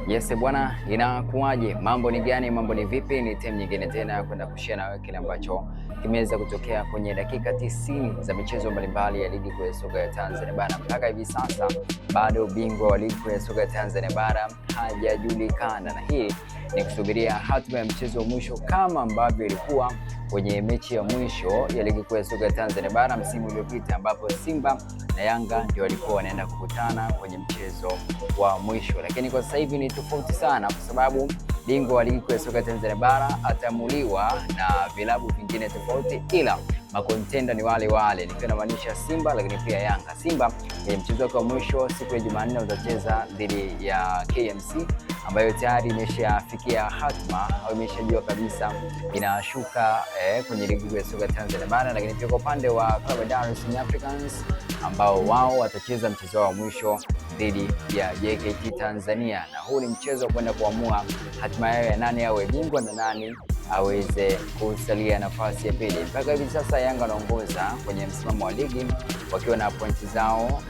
Yes bwana, inakuwaje? Mambo ni gani? Mambo ni vipi? Ni time nyingine tena kwenda kushare na wewe kile ambacho kimeweza kutokea kwenye dakika 90 za michezo mbalimbali ya ligi kuu ya soka ya Tanzania bara. Mpaka hivi sasa bado ubingwa wa ligi kuu ya soka ya Tanzania bara hajajulikana, na hii ni kusubiria hatima ya mchezo wa mwisho kama ambavyo ilikuwa kwenye mechi ya mwisho ya ligi kuu ya soka ya Tanzania bara msimu uliopita, ambapo Simba na Yanga ndio walikuwa wanaenda kukutana kwenye mchezo wa mwisho. Lakini kwa sasa hivi ni tofauti sana, kwa sababu bingwa wa ligi kuu ya soka ya Tanzania bara atamuliwa na vilabu vingine tofauti, ila makontenda ni wale wale, nikiwa namaanisha Simba lakini pia Yanga. Simba kwenye mchezo wake wa mwisho siku ya Jumanne watacheza dhidi ya KMC ambayo tayari imeshafikia hatma au imeshajua kabisa inashuka kwenye ligi ya soka Tanzania bara. Lakini pia kwa upande wa Club Dar es Salaam Africans ambao wao watacheza mchezo wa mwisho dhidi ya JKT Tanzania, na huu ni mchezo wa kwenda kuamua hatima yao ya nani awe bingwa na nani aweze kusalia nafasi ya pili. Mpaka hivi sasa Yanga wanaongoza kwenye msimamo wa ligi wakiwa na pointi zao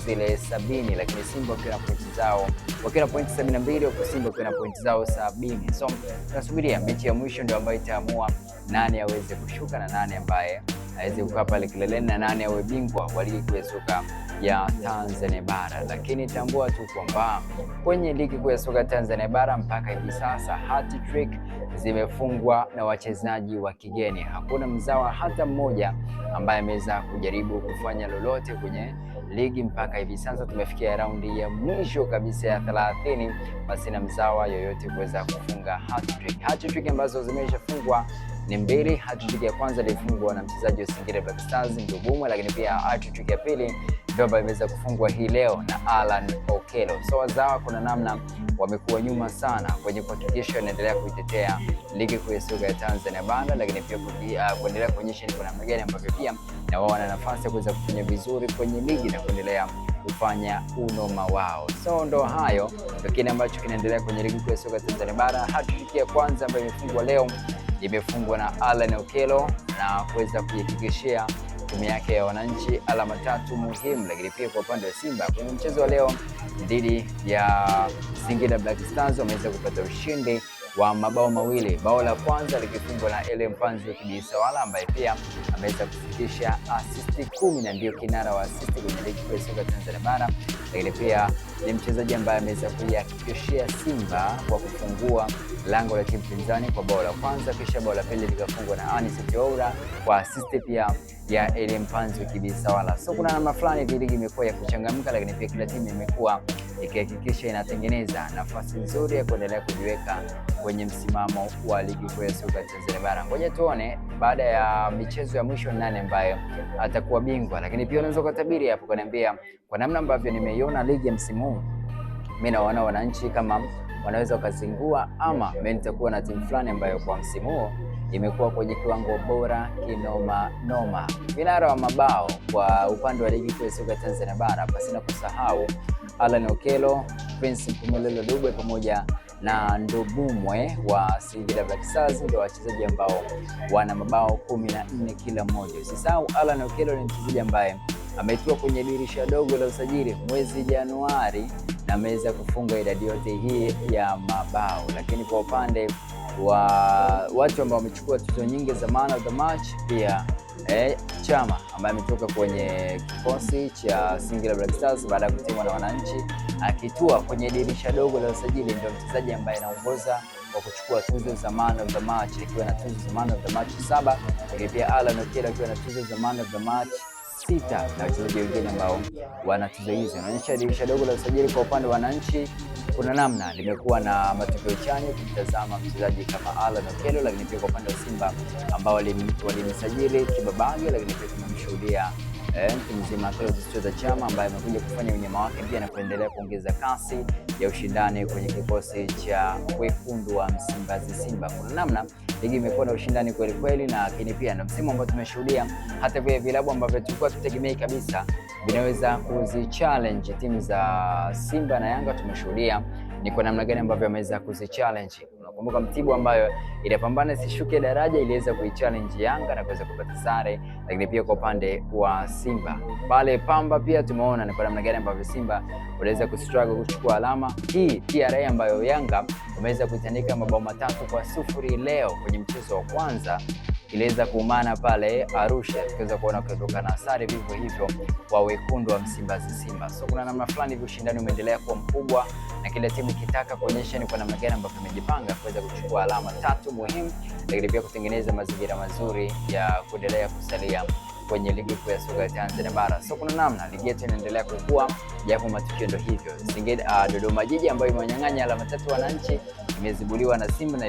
zile 70, lakini Simba wakiwa na pointi zao wakiwa na pointi 72, huku Simba wakiwa na pointi zao 70. So tunasubiria mechi ya mwisho ndio ambayo itaamua nani aweze kushuka na nani ambaye aweze kukaa pale kileleni na nani awe bingwa wa ligi kuu ya soka ya Tanzania bara. Lakini tambua tu kwamba kwenye ligi kuu ya soka Tanzania bara mpaka hivi sasa hat-trick zimefungwa na wachezaji wa kigeni. Hakuna mzawa hata mmoja ambaye ameweza kujaribu kufanya lolote kwenye ligi mpaka hivi sasa. Tumefikia raundi ya mwisho kabisa ya 30 basi na mzawa yoyote kuweza kufunga hat-trick. Hat-trick ambazo zimeshafungwa ni mbili. Hat-trick ya kwanza ilifungwa na mchezaji wa Singida Black Stars Ndubumwe, lakini pia hat-trick ya pili ndio ambayo imeweza kufungwa hii leo na Alan Okello. So wazawa kuna namna wamekuwa nyuma sana kwenye kuhakikisha wanaendelea kuitetea ligi kuu ya soka ya Tanzania bara, lakini pia kuendelea kuonyesha ni kwa namna gani ambavyo pia na wao wana nafasi ya kuweza kufanya vizuri kwenye ligi na kuendelea kufanya unoma wao. So ndo hayo ndio kile ambacho kinaendelea kwenye ligi kuu ya soka Tanzania bara. Hat-trick ya kwanza ambayo imefungwa leo imefungwa na Alan Okello na kuweza kuihakikishia timu yake ya wananchi alama 3 muhimu. Lakini pia kwa upande wa Simba kwenye mchezo wa leo dhidi ya Singida Black Stars wameweza kupata ushindi wa mabao mawili, bao la kwanza likifungwa na Ele Mpanzu Kibisawala ambaye pia ameweza kufikisha assist 10 na ndio kinara wa assist kwenye ligi kuu ya soka Tanzania bara. Lakini pia ni mchezaji ambaye ameweza kuihakikishia Simba kwa kufungua lango la timu pinzani kwa bao la kwanza, kisha bao la pili likafungwa na Anis Joura kwa assist pia ya Ele Mpanzu Kibisawala. So kuna namna fulani hivi ligi imekuwa ya kuchangamka, lakini pia kila timu imekuwa ikihakikisha inatengeneza nafasi nzuri ya kuendelea kujiweka kwenye msimamo wa ligi kuu ya soka Tanzania bara. Ngoja tuone baada ya michezo ya mwisho nani ambaye atakuwa bingwa, lakini pia unaweza kutabiri hapo kuniambia kwa namna ambavyo nimeiona ligi ya msimu huu, mimi naona wananchi kama wanaweza kuzingua ama mimi nitakuwa na timu fulani ambayo kwa msimu huu imekuwa kwenye kiwango bora kinoma noma. Vinara wa mabao kwa upande wa ligi kuu ya soka Tanzania bara pasina kusahau Alan Okello, Prince Mpumelelo Dube pamoja na Ndubumwe wa Singida Black Stars ndio wachezaji ambao wana mabao 14 kila mmoja. Usisahau Alan Okello ni mchezaji ambaye ametua kwenye dirisha dogo la usajili mwezi Januari na ameweza kufunga idadi yote hii ya mabao. Lakini kwa upande wa watu ambao wamechukua tuzo nyingi za man of the match pia Chama ambaye ametoka kwenye kikosi cha Singida Black Stars baada ya kutimwa na wananchi akitua kwenye dirisha dogo la usajili ndio mchezaji ambaye anaongoza kwa kuchukua tuzo za man of the match akiwa na tuzo za man of the match 7, lakini pia Alan Okello akiwa na tuzo za man of the match 6 na wachezaji wengine ambao wana tuzo hizo. Inaonyesha dirisha dogo la usajili kwa upande wa wananchi kuna namna limekuwa na matokeo chanya kumtazama mchezaji kama Alan Okello, lakini pia kwa upande wa Simba ambao walimsajili Kibabage, lakini pia tumemshuhudia mtu mzima Clatous Chama ambaye amekuja kufanya unyama wake pia na kuendelea kuongeza kasi ya ushindani kwenye kikosi cha wekundu wa Msimbazi Simba. Kuna namna ligi imekuwa na ushindani kweli kweli, na lakini pia na msimu ambao tumeshuhudia hata vile vilabu ambavyo tulikuwa tutegemei kabisa vinaweza kuzi challenge timu za Simba na Yanga. Tumeshuhudia ni kwa namna gani ambavyo ameweza kuzichallenge. Unakumbuka Mtibwa ambayo ilipambana isishuke daraja iliweza kuichallenge Yanga na kuweza kupata sare, lakini pia kwa upande wa Simba pale Pamba pia tumeona ni kwa namna gani ambavyo Simba waliweza kustruggle kuchukua alama hii. TRA ambayo Yanga wameweza kuitandika mabao 3-0 leo kwenye mchezo wa kwanza iliweza kuumana pale Arusha, tukiweza kuona kutoka na sare vivyo hivyo kwa wekundu wa Msimbazi Simba. So kuna namna fulani hivi ushindani umeendelea kuwa mkubwa na kila timu ikitaka kuonyesha ni kwa namna gani ambavyo imejipanga kuweza kuchukua alama 3 muhimu, lakini pia kutengeneza mazingira mazuri ya kuendelea kusalia kwenye ligi kuu ya soka ya Tanzania bara. So kuna namna ligi yetu inaendelea kukua japo matukio ndio hivyo. Singida Dodoma Jiji ambayo imewanyang'anya alama 3 wananchi imezibuliwa na Simba na